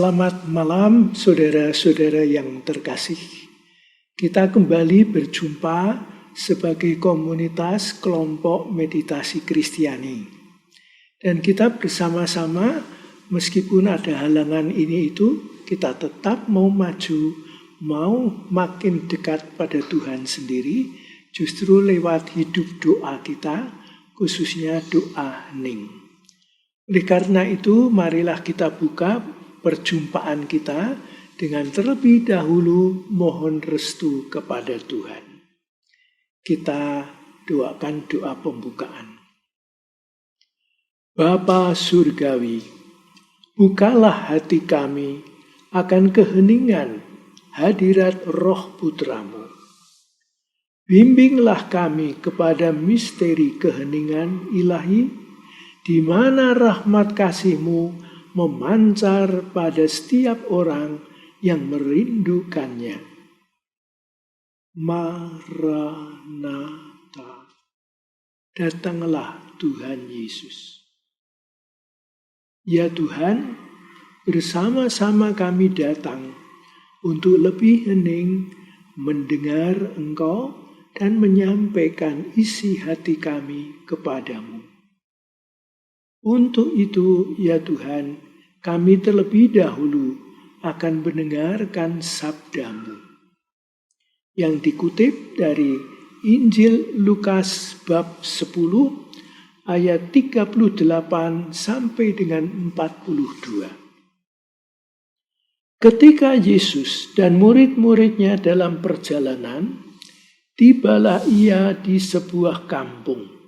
Selamat malam saudara-saudara yang terkasih. Kita kembali berjumpa sebagai komunitas kelompok meditasi Kristiani. Dan kita bersama-sama, meskipun ada halangan ini itu, kita tetap mau maju, mau makin dekat pada Tuhan sendiri, justru lewat hidup doa kita, khususnya doa hening. Oleh karena itu, marilah kita buka perjumpaan kita dengan terlebih dahulu mohon restu kepada Tuhan. Kita doakan doa pembukaan. Bapa Surgawi, bukalah hati kami akan keheningan hadirat Roh Putramu. Bimbinglah kami kepada misteri keheningan ilahi, di mana rahmat kasih-Mu memancar pada setiap orang yang merindukannya. Maranatha. Datanglah Tuhan Yesus. Ya Tuhan, bersama-sama kami datang untuk lebih hening mendengar Engkau dan menyampaikan isi hati kami kepadamu. Untuk itu, ya Tuhan, kami terlebih dahulu akan mendengarkan sabda-Mu yang dikutip dari Injil Lukas bab 10 ayat 38 sampai dengan 42. Ketika Yesus dan murid-muridnya dalam perjalanan, tibalah ia di sebuah kampung.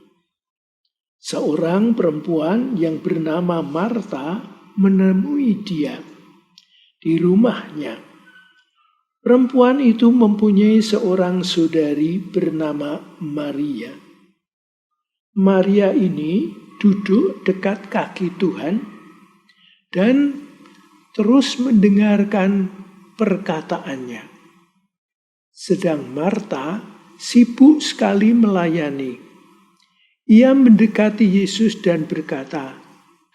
Seorang perempuan yang bernama Marta menemui dia di rumahnya. Perempuan itu mempunyai seorang saudari bernama Maria. Maria ini duduk dekat kaki Tuhan dan terus mendengarkan perkataannya. Sedang Marta sibuk sekali melayani. Ia mendekati Yesus dan berkata,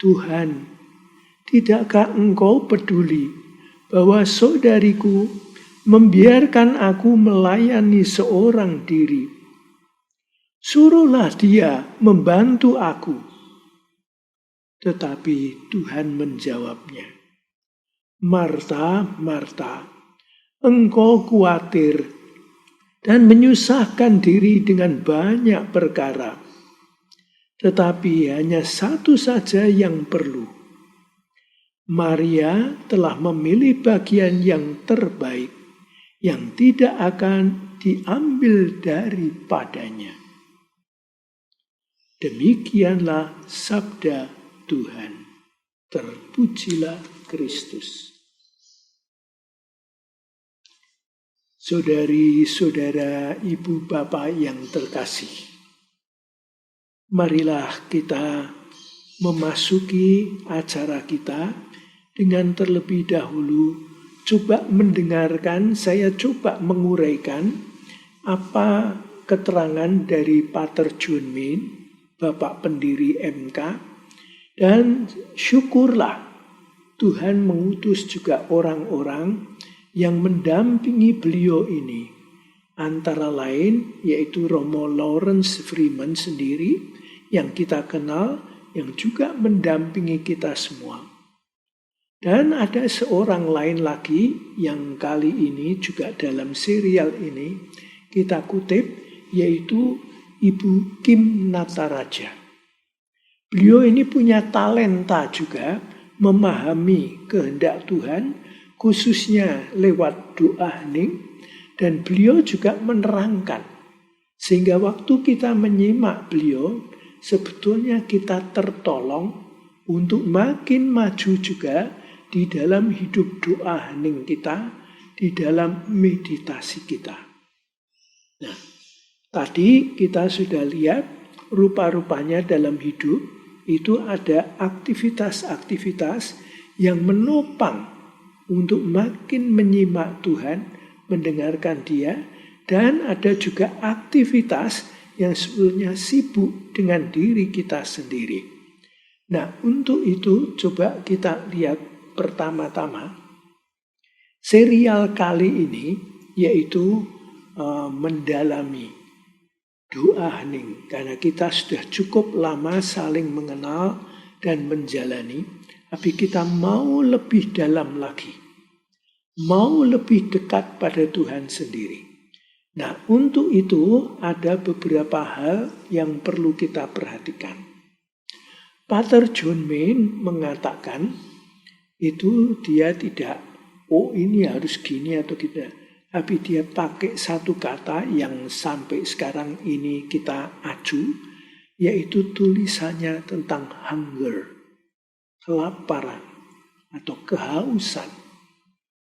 "Tuhan, tidakkah Engkau peduli bahwa saudariku membiarkan aku melayani seorang diri? Suruhlah dia membantu aku." Tetapi Tuhan menjawabnya, "Marta, Marta, engkau khawatir dan menyusahkan diri dengan banyak perkara. Tetapi hanya satu saja yang perlu. Maria telah memilih bagian yang terbaik, yang tidak akan diambil daripadanya." Demikianlah sabda Tuhan. Terpujilah Kristus. Saudari-saudara, ibu bapak yang terkasih, marilah kita memasuki acara kita dengan terlebih dahulu coba mendengarkan, saya coba menguraikan apa keterangan dari Pater John Min, Bapak Pendiri MK, dan syukurlah Tuhan mengutus juga orang-orang yang mendampingi beliau ini. Antara lain yaitu Romo Lawrence Freeman sendiri yang kita kenal, yang juga mendampingi kita semua. Dan ada seorang lain lagi yang kali ini juga dalam serial ini kita kutip, yaitu Ibu Kim Nataraja. Beliau ini punya talenta juga memahami kehendak Tuhan, khususnya lewat doa hening. Dan beliau juga menerangkan, sehingga waktu kita menyimak beliau, sebetulnya kita tertolong untuk makin maju juga di dalam hidup doa hening kita, di dalam meditasi kita. Nah, tadi kita sudah lihat rupa-rupanya dalam hidup itu ada aktivitas-aktivitas yang menopang untuk makin menyimak Tuhan, mendengarkan Dia, dan ada juga aktivitas yang sebetulnya sibuk dengan diri kita sendiri. Nah, untuk itu coba kita lihat pertama-tama, serial kali ini yaitu mendalami doa hening. Karena kita sudah cukup lama saling mengenal dan menjalani, tapi kita mau lebih dalam lagi. Mau lebih dekat pada Tuhan sendiri. Nah, untuk itu ada beberapa hal yang perlu kita perhatikan. Pater John Main mengatakan, itu dia tidak, ini harus gini atau tidak. Tapi dia pakai satu kata yang sampai sekarang ini kita acu, yaitu tulisannya tentang hunger, kelaparan atau kehausan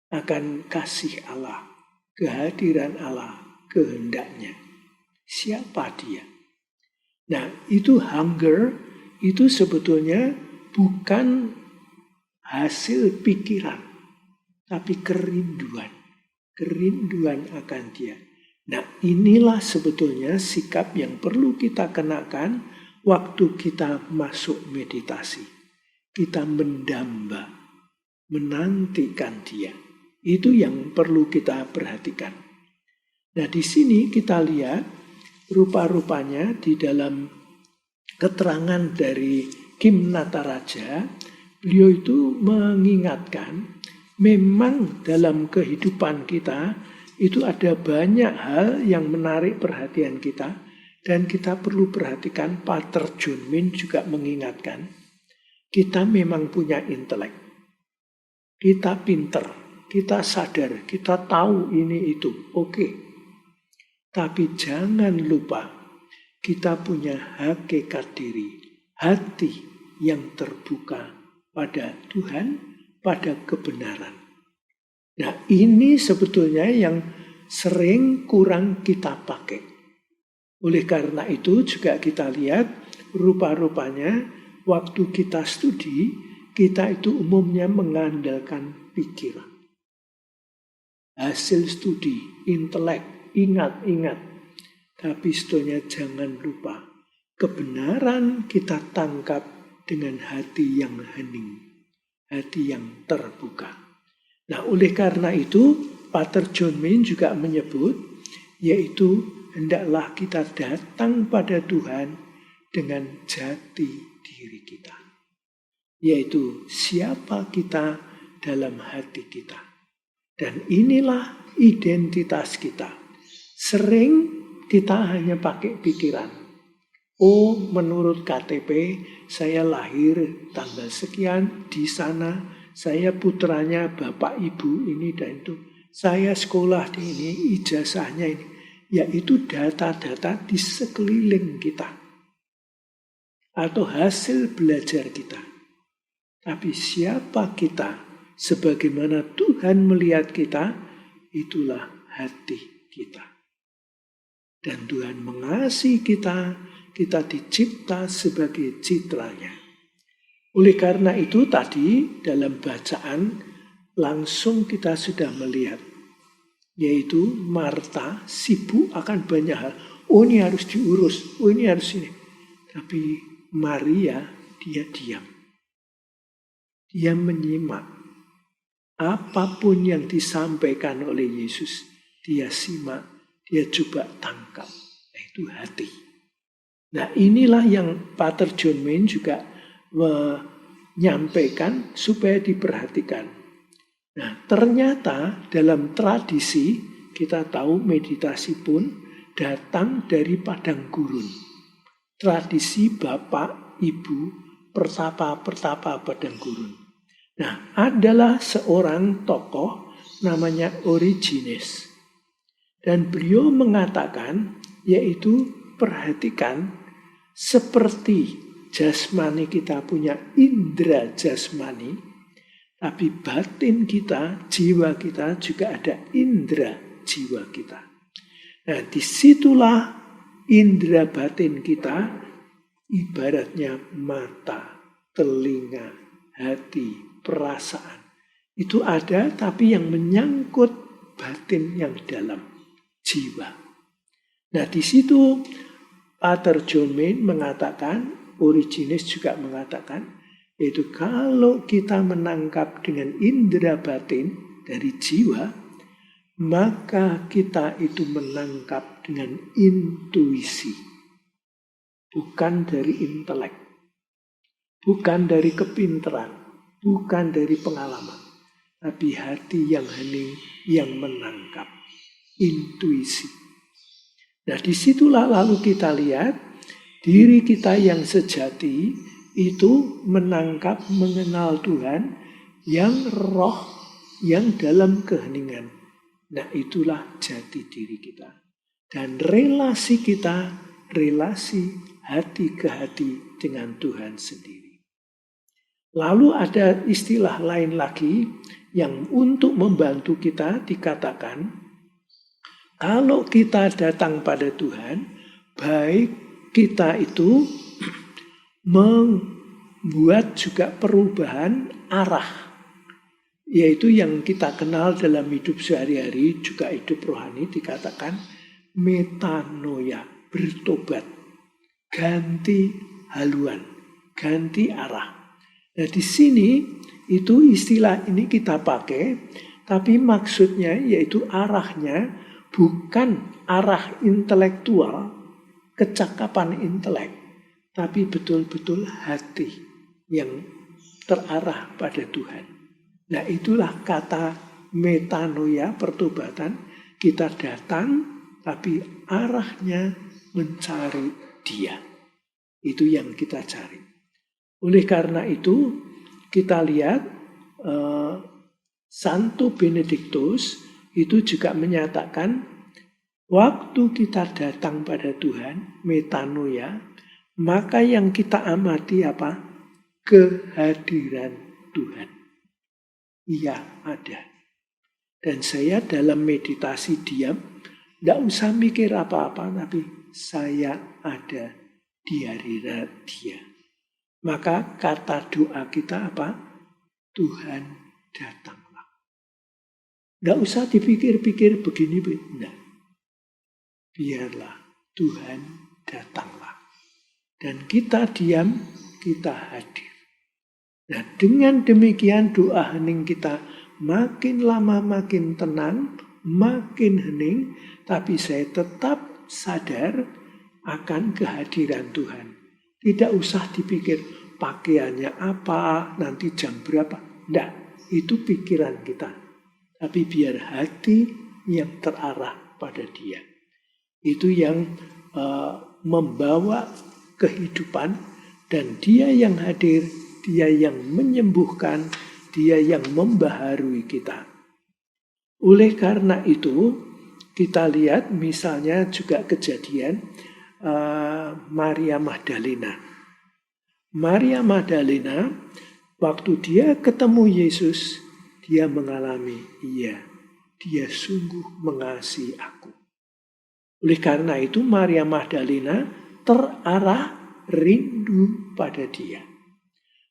akan kasih Allah, kehadiran Allah, kehendaknya. Siapa dia? Nah, itu hunger, itu sebetulnya bukan hasil pikiran, tapi kerinduan akan dia. Nah, inilah sebetulnya sikap yang perlu kita kenakan waktu kita masuk meditasi. Kita mendamba, menantikan dia. Itu yang perlu kita perhatikan. Nah, di sini kita lihat rupa-rupanya di dalam keterangan dari Kim Nataraja, beliau itu mengingatkan memang dalam kehidupan kita itu ada banyak hal yang menarik perhatian kita dan kita perlu perhatikan. Pater John Main juga mengingatkan kita memang punya intelek, kita pinter, kita sadar, kita tahu ini itu, oke. Tapi jangan lupa kita punya hakikat diri, hati yang terbuka pada Tuhan, pada kebenaran. Nah, ini sebetulnya yang sering kurang kita pakai. Oleh karena itu juga kita lihat rupa-rupanya waktu kita studi, kita itu umumnya mengandalkan pikiran. Hasil studi, intelek, ingat. Tapi sebetulnya jangan lupa, kebenaran kita tangkap dengan hati yang hening. Hati yang terbuka. Nah, oleh karena itu, Pater John Main juga menyebut, yaitu hendaklah kita datang pada Tuhan dengan jati diri kita. Yaitu siapa kita dalam hati kita. Dan inilah identitas kita. Sering kita hanya pakai pikiran. Oh, menurut KTP, saya lahir tanggal sekian di sana, saya putranya bapak ibu ini dan itu, saya sekolah di ini, ijazahnya ini. Yaitu data-data di sekeliling kita. Atau hasil belajar kita. Tapi siapa kita, sebagaimana Tuhan melihat kita, itulah hati kita. Dan Tuhan mengasihi kita, kita dicipta sebagai citranya. Oleh karena itu tadi dalam bacaan langsung kita sudah melihat. Yaitu Marta sibuk akan banyak hal. Oh, ini harus diurus, oh ini harus ini. Tapi Maria dia diam. Dia menyimak. Apapun yang disampaikan oleh Yesus, dia simak, dia coba tangkap. Itu hati. Nah, inilah yang Pater John Main juga menyampaikan supaya diperhatikan. Nah, ternyata dalam tradisi kita tahu meditasi pun datang dari padang gurun. Tradisi bapak, ibu, pertapa padang gurun. Nah, adalah seorang tokoh namanya Origenes. Dan beliau mengatakan, yaitu perhatikan seperti jasmani kita punya indera jasmani, tapi batin kita, jiwa kita juga ada indera jiwa kita. Nah, disitulah indera batin kita ibaratnya mata, telinga, hati, perasaan. Itu ada tapi yang menyangkut batin yang dalam, jiwa. Nah, di situ Pater John Main mengatakan, Origenes juga mengatakan, Yaitu kalau kita menangkap dengan indera batin dari jiwa, maka kita itu menangkap dengan intuisi. Bukan dari intelek, bukan dari kepintaran, bukan dari pengalaman. Tapi hati yang hening yang menangkap, intuisi. Nah, disitulah lalu kita lihat diri kita yang sejati itu menangkap, mengenal Tuhan yang roh, yang dalam keheningan. Nah, itulah jati diri kita. Dan relasi kita, relasi hati ke hati dengan Tuhan sendiri. Lalu ada istilah lain lagi yang untuk membantu kita dikatakan, kalau kita datang pada Tuhan, baik kita itu membuat juga perubahan arah, yaitu yang kita kenal dalam hidup sehari-hari, juga hidup rohani, dikatakan metanoia, bertobat, ganti haluan, ganti arah. Nah, di sini itu istilah ini kita pakai, tapi maksudnya yaitu arahnya bukan arah intelektual, kecakapan intelek, tapi betul-betul hati yang terarah pada Tuhan. Nah, itulah kata metanoia, pertobatan. Kita datang, tapi arahnya mencari Dia. Itu yang kita cari. Oleh karena itu, kita lihat Santo Benediktus itu juga menyatakan, waktu kita datang pada Tuhan, metanoia, maka yang kita amati apa? Kehadiran Tuhan. Ia ada. Dan saya dalam meditasi diam, tidak usah mikir apa-apa, tapi saya ada di hadirat Dia. Maka kata doa kita apa? Tuhan datanglah. Tidak usah dipikir-pikir begini, tidak. Biarlah Tuhan datanglah. Dan kita diam, kita hadir. Nah, dengan demikian doa hening kita makin lama makin tenang, makin hening, tapi saya tetap sadar akan kehadiran Tuhan. Tidak usah dipikir pakaiannya apa, nanti jam berapa. Tidak, itu pikiran kita. Tapi biar hati yang terarah pada Dia. Itu yang membawa kehidupan, dan Dia yang hadir, Dia yang menyembuhkan, Dia yang membaharui kita. Oleh karena itu, kita lihat misalnya juga kejadian Maria Magdalena. Maria Magdalena, waktu dia ketemu Yesus, dia mengalami, iya, Dia sungguh mengasihi aku. Oleh karena itu, Maria Magdalena terarah rindu pada Dia.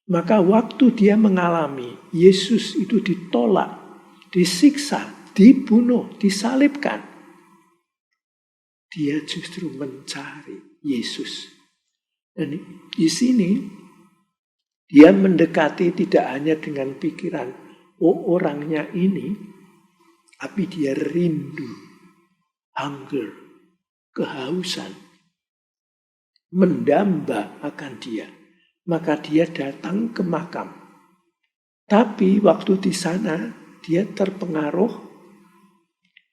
Maka waktu dia mengalami Yesus itu ditolak, disiksa, dibunuh, disalibkan, dia justru mencari Yesus. Dan di sini dia mendekati tidak hanya dengan pikiran, oh orangnya ini, tapi dia rindu, hunger, kehausan, mendamba akan Dia. Maka dia datang ke makam. Tapi waktu di sana dia terpengaruh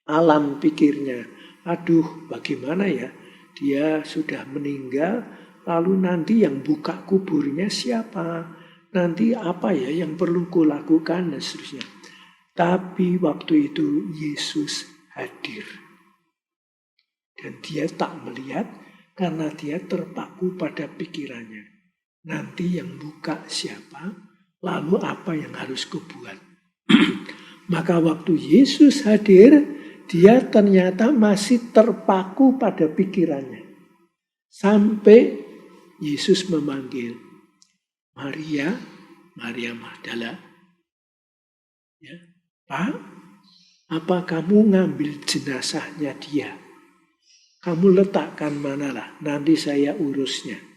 alam pikirnya. Aduh, bagaimana ya? Dia sudah meninggal, lalu nanti yang buka kuburnya siapa? Nanti apa ya yang perlu kulakukan dan seterusnya. Tapi waktu itu Yesus hadir. Dan dia tak melihat karena dia terpaku pada pikirannya. Nanti yang buka siapa, lalu apa yang harus kubuat. Maka waktu Yesus hadir, dia ternyata masih terpaku pada pikirannya. Sampai Yesus memanggil, Maria, Maria Magdala. Ya, Pak, apa kamu ngambil jenazahnya dia? Kamu letakkan manalah, nanti saya urusnya.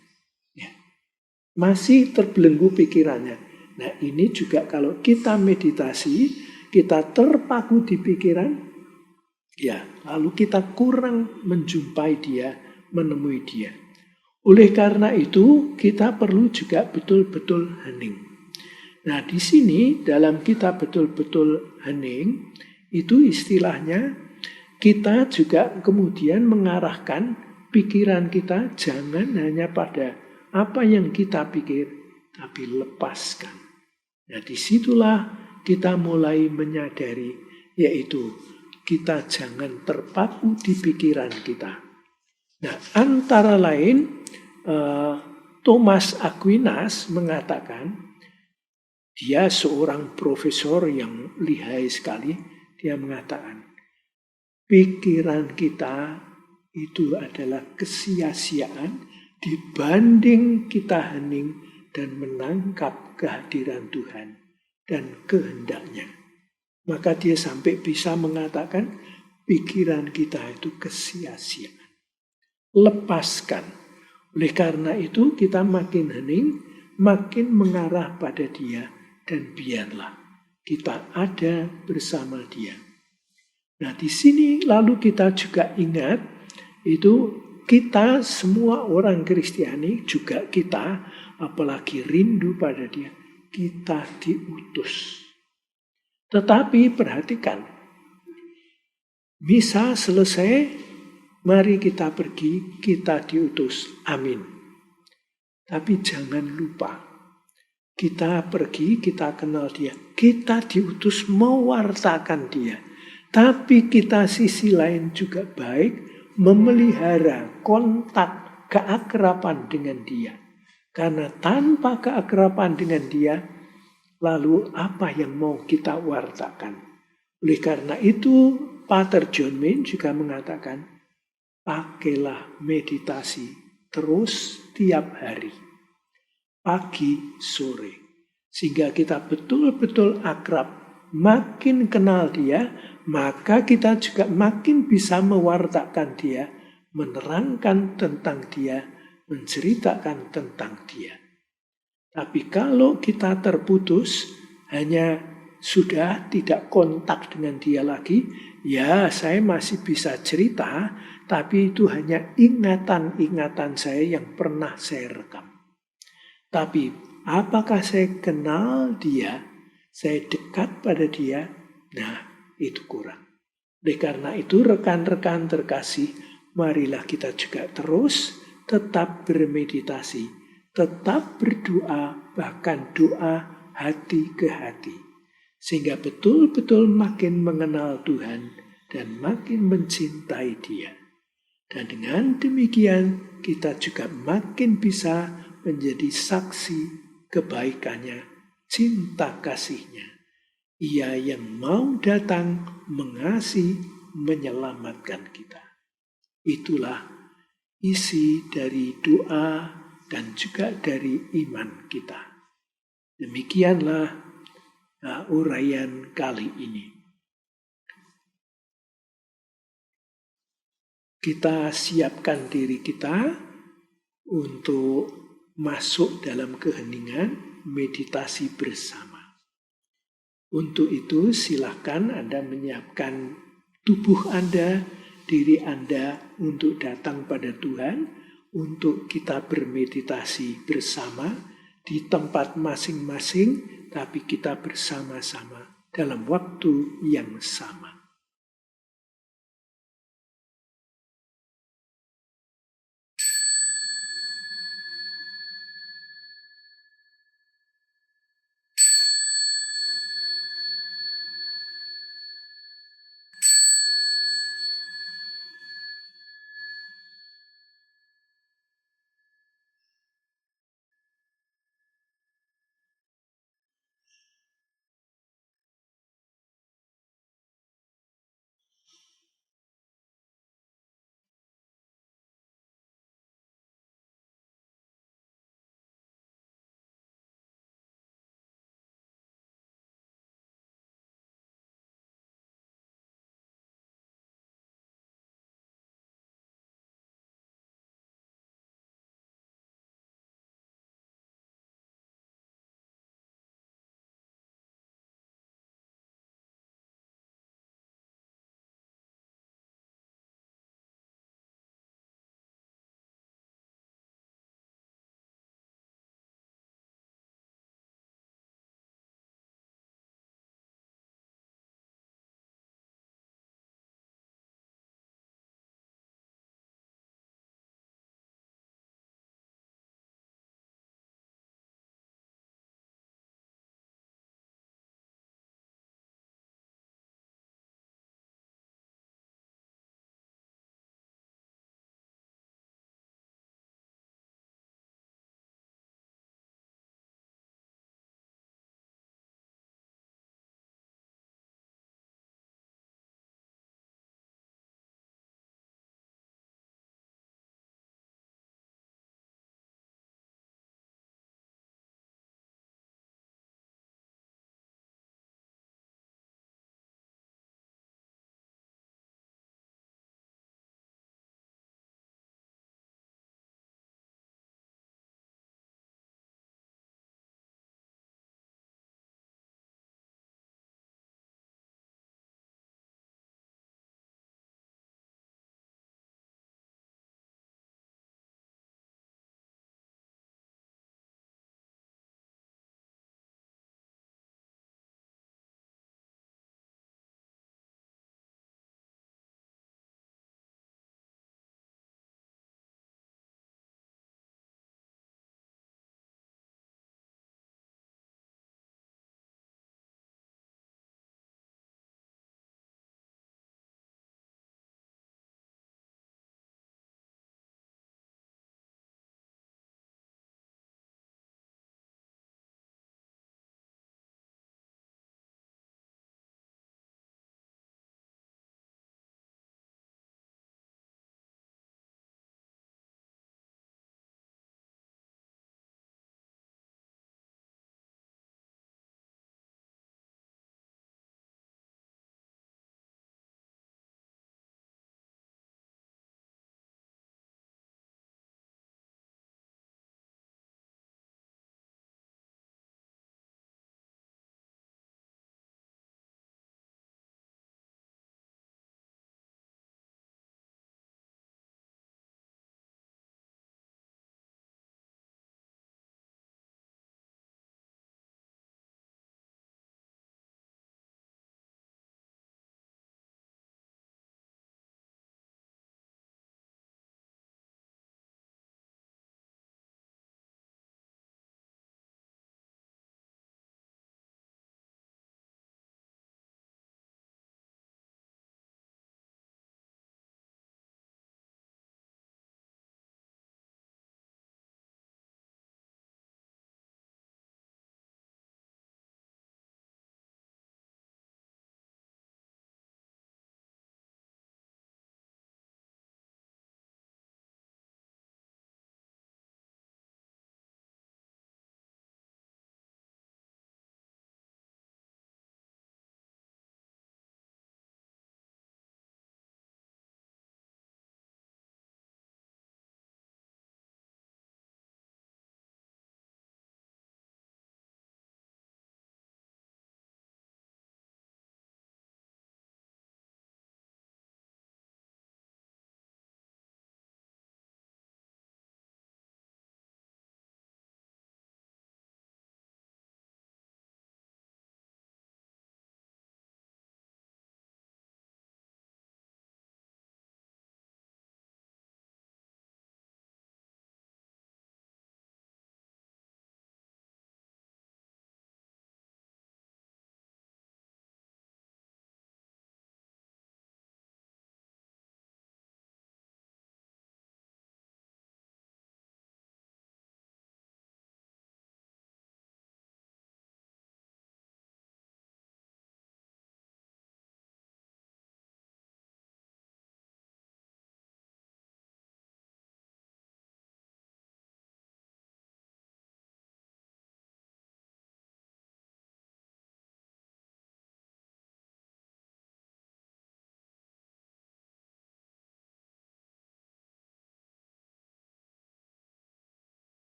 masih terbelenggu pikirannya. Nah, ini juga kalau kita meditasi, kita terpaku di pikiran, ya, lalu kita kurang menjumpai dia, menemui dia. Oleh karena itu, kita perlu juga betul-betul hening. Nah, di sini dalam kita betul-betul hening, itu istilahnya kita juga kemudian mengarahkan pikiran kita jangan hanya pada apa yang kita pikir, tapi lepaskan. Nah, disitulah kita mulai menyadari, yaitu kita jangan terpaku di pikiran kita. Nah, antara lain Thomas Aquinas mengatakan, dia seorang profesor yang lihai sekali, dia mengatakan, pikiran kita itu adalah kesia-siaan dibanding kita hening dan menangkap kehadiran Tuhan dan kehendaknya. Maka dia sampai bisa mengatakan pikiran kita itu kesia-siaan. Lepaskan. Oleh karena itu kita makin hening, makin mengarah pada dia, dan biarlah kita ada bersama dia. Nah, di sini lalu kita juga ingat, itu kita semua orang Kristiani, juga kita, apalagi rindu pada dia, kita diutus. Tetapi perhatikan, misa selesai, mari kita pergi, kita diutus. Amin. Tapi jangan lupa, kita pergi, kita kenal dia. Kita diutus mewartakan dia. Tapi kita sisi lain juga baik memelihara kontak keakraban dengan dia. Karena tanpa keakraban dengan dia, lalu apa yang mau kita wartakan? Oleh karena itu, Pater John Main juga mengatakan, pakailah meditasi terus tiap hari, pagi, sore. Sehingga kita betul-betul akrab, makin kenal dia, maka kita juga makin bisa mewartakan dia, menerangkan tentang dia, menceritakan tentang dia. Tapi kalau kita terputus, hanya sudah tidak kontak dengan dia lagi, ya saya masih bisa cerita, tapi itu hanya ingatan-ingatan saya yang pernah saya rekam. Tapi apakah saya kenal dia, saya dekat pada dia? Nah, itu kurang. Oleh karena itu rekan-rekan terkasih, marilah kita juga terus tetap bermeditasi, tetap berdoa, bahkan doa hati ke hati. Sehingga betul-betul makin mengenal Tuhan dan makin mencintai dia. Dan dengan demikian kita juga makin bisa menjadi saksi kebaikannya, cinta kasihnya. Ia yang mau datang mengasihi, menyelamatkan kita. Itulah isi dari doa dan juga dari iman kita. Demikianlah uraian kali ini. Kita siapkan diri kita untuk masuk dalam keheningan meditasi bersama. Untuk itu silakan Anda menyiapkan tubuh Anda, diri Anda untuk datang pada Tuhan, untuk kita bermeditasi bersama di tempat masing-masing, tapi kita bersama-sama dalam waktu yang sama.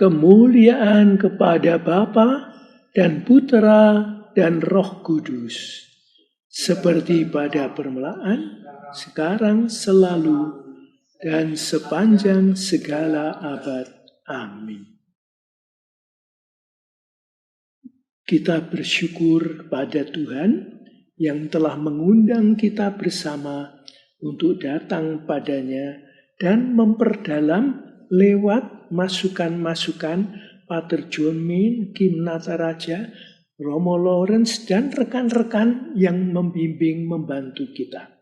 kemuliaan kepada Bapa dan Putra dan Roh Kudus, seperti pada permulaan, sekarang, selalu, dan sepanjang segala abad. Amin. Kita bersyukur pada Tuhan yang telah mengundang kita bersama untuk datang padanya dan memperdalam lewat masukan-masukan Pater John Min, Kim Nataraja, Romo Lawrence, dan rekan-rekan yang membimbing membantu kita.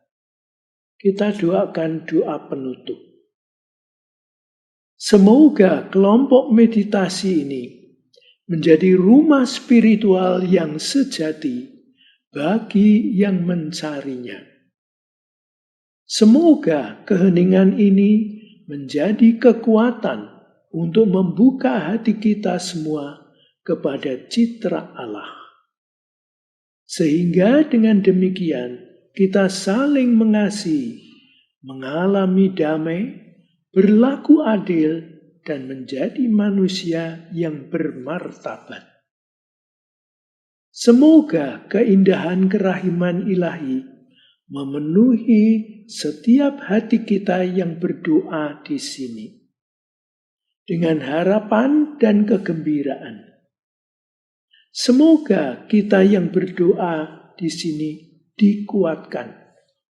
Kita doakan doa penutup. Semoga kelompok meditasi ini menjadi rumah spiritual yang sejati bagi yang mencarinya. Semoga keheningan ini menjadi kekuatan untuk membuka hati kita semua kepada citra Allah. Sehingga dengan demikian kita saling mengasihi, mengalami damai, berlaku adil, dan menjadi manusia yang bermartabat. Semoga keindahan kerahiman ilahi memenuhi setiap hati kita yang berdoa di sini, dengan harapan dan kegembiraan. Semoga kita yang berdoa di sini dikuatkan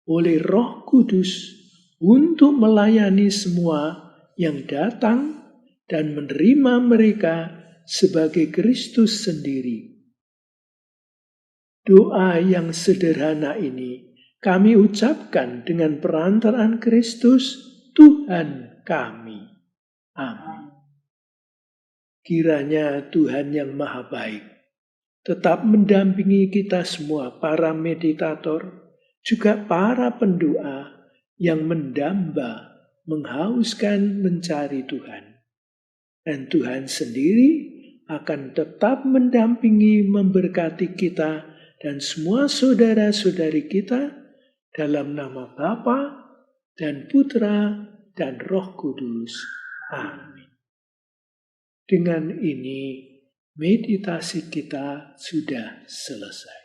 oleh Roh Kudus untuk melayani semua yang datang dan menerima mereka sebagai Kristus sendiri. Doa yang sederhana ini kami ucapkan dengan perantaraan Kristus, Tuhan kami. Amin. Kiranya Tuhan yang Maha Baik tetap mendampingi kita semua, para meditator, juga para pendoa yang mendamba, menghauskan mencari Tuhan. Dan Tuhan sendiri akan tetap mendampingi, memberkati kita dan semua saudara-saudari kita dalam nama Bapa dan Putra dan Roh Kudus. Amin. Dengan ini meditasi kita sudah selesai.